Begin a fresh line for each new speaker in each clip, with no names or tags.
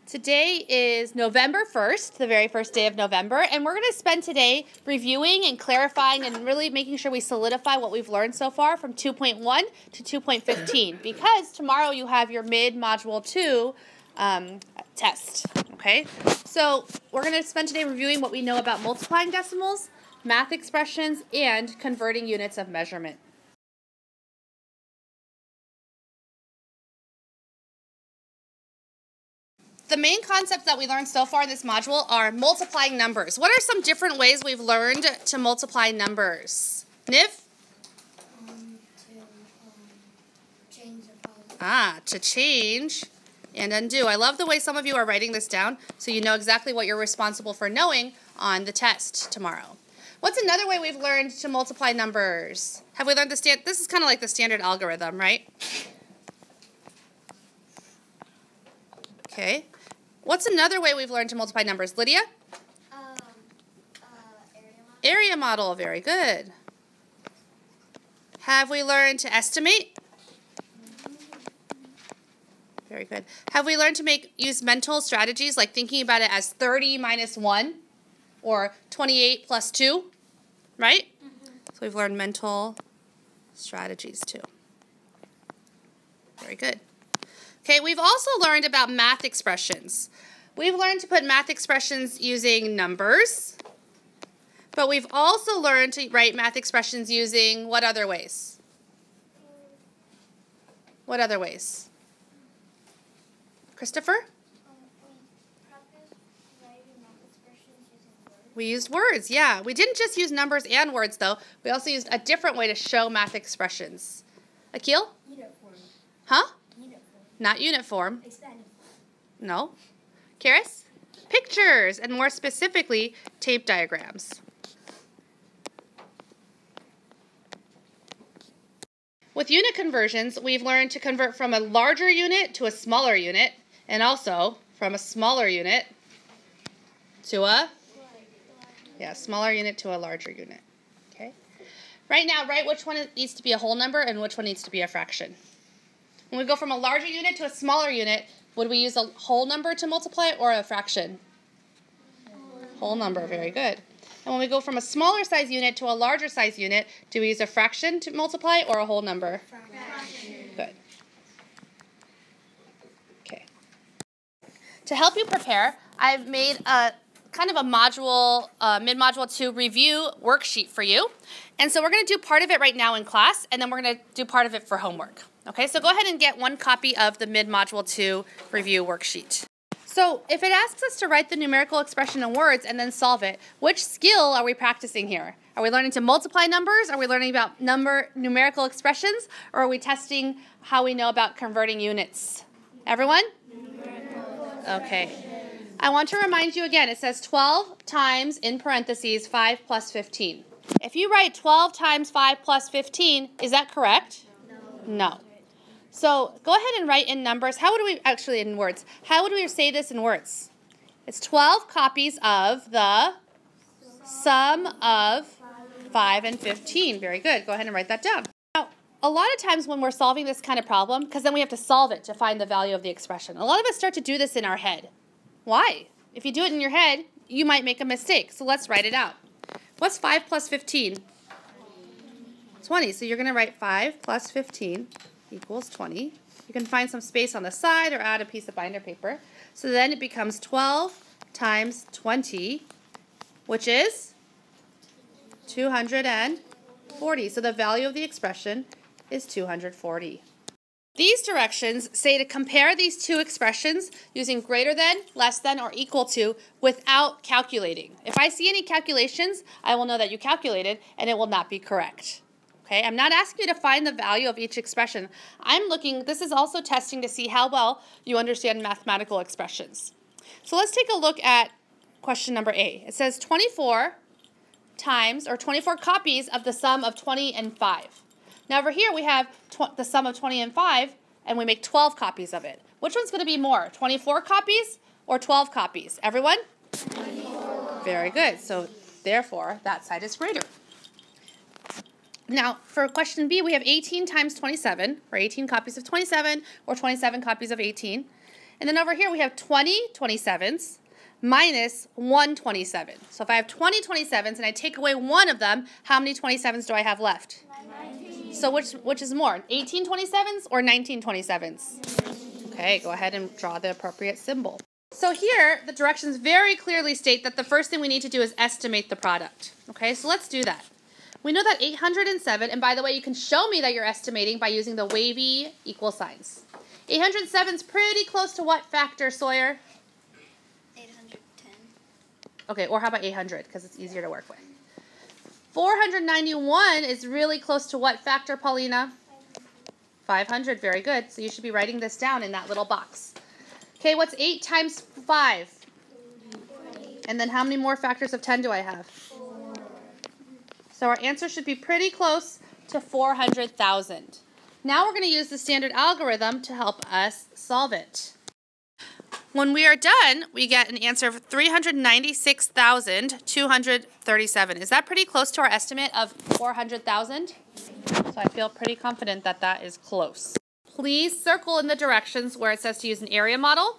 Today is November 1st, the very first day of November, and we're going to spend today reviewing and clarifying and really making sure we solidify what we've learned so far from 2.1 to 2.15 because tomorrow you have your mid-module 2 test, okay? So we're going to spend today reviewing what we know about multiplying decimals, math expressions, and converting units of measurement. The main concepts that we learned so far in this module are multiplying numbers. What are some different ways we've learned to multiply numbers? Niv?
Change the power.
To change and undo. I love the way some of you are writing this down so you know exactly what you're responsible for knowing on the test tomorrow. What's another way we've learned to multiply numbers? Have we learned this is kind of like the standard algorithm, right? Okay. What's another way we've learned to multiply numbers? Lydia? Area model, very good. Have we learned to estimate? Very good. Have we learned to use mental strategies like thinking about it as 30 minus 1 or 28 plus 2, right? So we've learned mental strategies too. Very good. Okay, we've also learned about math expressions. We've learned to put math expressions using numbers, but we've also learned to write math expressions using what other ways? What other ways? Christopher? We used words, yeah. We didn't just use numbers and words, though. We also used a different way to show math expressions. Akil?
Unit form.
Huh?
Unit form.
Not unit form.
Expanded form.
No. Karis? Pictures, and more specifically, tape diagrams. With unit conversions, we've learned to convert from a larger unit to a smaller unit, and also from a smaller unit to a smaller unit to a larger unit. Okay. Right now, write which one needs to be a whole number and which one needs to be a fraction. When we go from a larger unit to a smaller unit, would we use a whole number to multiply or a fraction? Whole number, very good. And when we go from a smaller size unit to a larger size unit, do we use a fraction to multiply or a whole number?
Fraction.
Good. Okay. To help you prepare, I've made a kind of a module, mid-module 2 review worksheet for you. And so we're going to do part of it right now in class, and then we're going to do part of it for homework. Okay, so go ahead and get one copy of the mid-module 2 review worksheet. So if it asks us to write the numerical expression in words and then solve it, which skill are we practicing here? Are we learning to multiply numbers? Are we learning about numerical expressions? Or are we testing how we know about converting units? Everyone? Okay. I want to remind you again, it says 12 times, in parentheses, 5 plus 15. If you write 12 times 5 plus 15, is that correct? No. So go ahead and write in numbers. How would we, actually in words, how would we say this in words? It's 12 copies of the sum of 5 and 15. Very good. Go ahead and write that down. Now, a lot of times when we're solving this kind of problem, because then we have to solve it to find the value of the expression, a lot of us start to do this in our head. Why? If you do it in your head, you might make a mistake. So let's write it out. What's 5 plus 15? 20. So you're going to write 5 plus 15 equals 20. You can find some space on the side or add a piece of binder paper. So then it becomes 12 times 20, which is 240. So the value of the expression is 240. These directions say to compare these two expressions using greater than, less than, or equal to without calculating. If I see any calculations, I will know that you calculated and it will not be correct. Okay, I'm not asking you to find the value of each expression. This is also testing to see how well you understand mathematical expressions. So let's take a look at question number A. It says 24 times, or 24 copies of the sum of 20 and 5. Now over here we have the sum of 20 and 5, and we make 12 copies of it. Which one's going to be more, 24 copies or 12 copies? Everyone?
24.
Very good. So therefore, that side is greater. Now, for question B, we have 18 times 27, or 18 copies of 27, or 27 copies of 18. And then over here we have 20 27s minus 1 27. So if I have 20 27s and I take away one of them, how many 27s do I have left?
19.
So which is more, 18 27s or 19 27s? Okay, go ahead and draw the appropriate symbol. So here, the directions very clearly state that the first thing we need to do is estimate the product. Okay, so let's do that. We know that 807, and by the way, you can show me that you're estimating by using the wavy equal signs. 807 is pretty close to what factor, Sawyer?
810.
Okay, or how about 800, because it's easier to work with. 491 is really close to what factor, Paulina? 500, very good. So you should be writing this down in that little box. Okay, what's 8 times 5?
40.
And then how many more factors of 10 do I have?
4.
So our answer should be pretty close to 400,000. Now we're going to use the standard algorithm to help us solve it. When we are done, we get an answer of 396,237. Is that pretty close to our estimate of 400,000? So I feel pretty confident that that is close. Please circle in the directions where it says to use an area model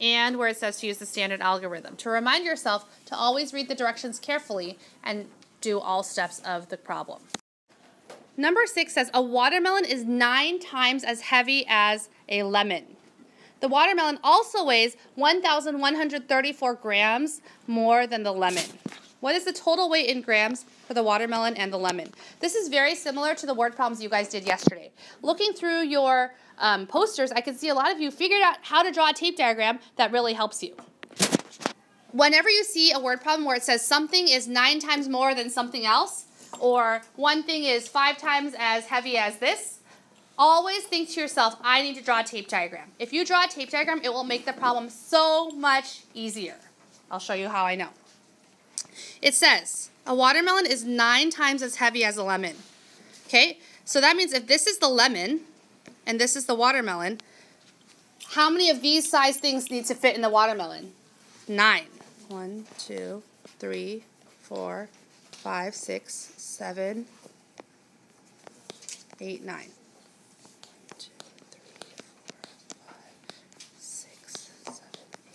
and where it says to use the standard algorithm. To remind yourself to always read the directions carefully and do all steps of the problem. Number 6 says a watermelon is 9 times as heavy as a lemon. The watermelon also weighs 1,134 grams more than the lemon. What is the total weight in grams for the watermelon and the lemon? This is very similar to the word problems you guys did yesterday. Looking through your posters, I can see a lot of you figured out how to draw a tape diagram that really helps you. Whenever you see a word problem where it says something is 9 times more than something else, or one thing is 5 times as heavy as this, always think to yourself, I need to draw a tape diagram. If you draw a tape diagram, it will make the problem so much easier. I'll show you how I know. It says a watermelon is 9 times as heavy as a lemon. Okay, so that means if this is the lemon and this is the watermelon, how many of these size things need to fit in the watermelon? 9. 1, 2, 3, 4, 5, 6, 7, 8, 9. 1, 2, 3, 4, 5, 6, 7, 8, 9.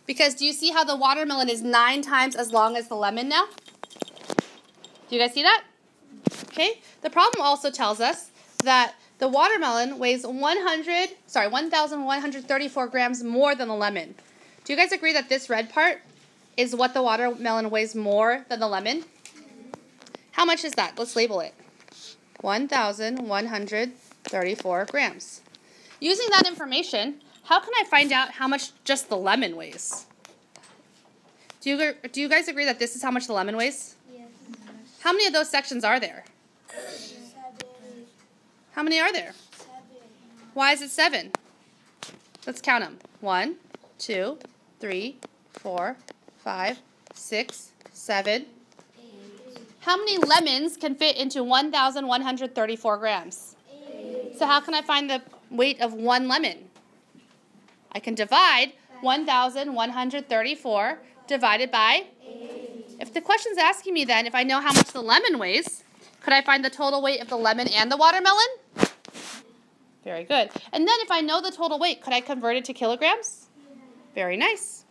Because do you see how the watermelon is 9 times as long as the lemon now? Do you guys see that? Okay. The problem also tells us that the watermelon weighs 1,134 grams more than the lemon. Do you guys agree that this red part is what the watermelon weighs more than the lemon? How much is that? Let's label it. 1,134 grams. Using that information, how can I find out how much just the lemon weighs? Do you guys agree that this is how much the lemon weighs?
Yes.
How many of those sections are there?
7.
How many are there?
7.
Why is it 7? Let's count them. 1, 2, 3, 4, 5, 6, 7.
8.
How many lemons can fit into 1,134 grams?
8.
So how can I find the weight of one lemon? I can divide 1,134 divided by
8.
If the question's asking me then if I know how much the lemon weighs, could I find the total weight of the lemon and the watermelon? Very good. And then if I know the total weight, could I convert it to kilograms? Very nice.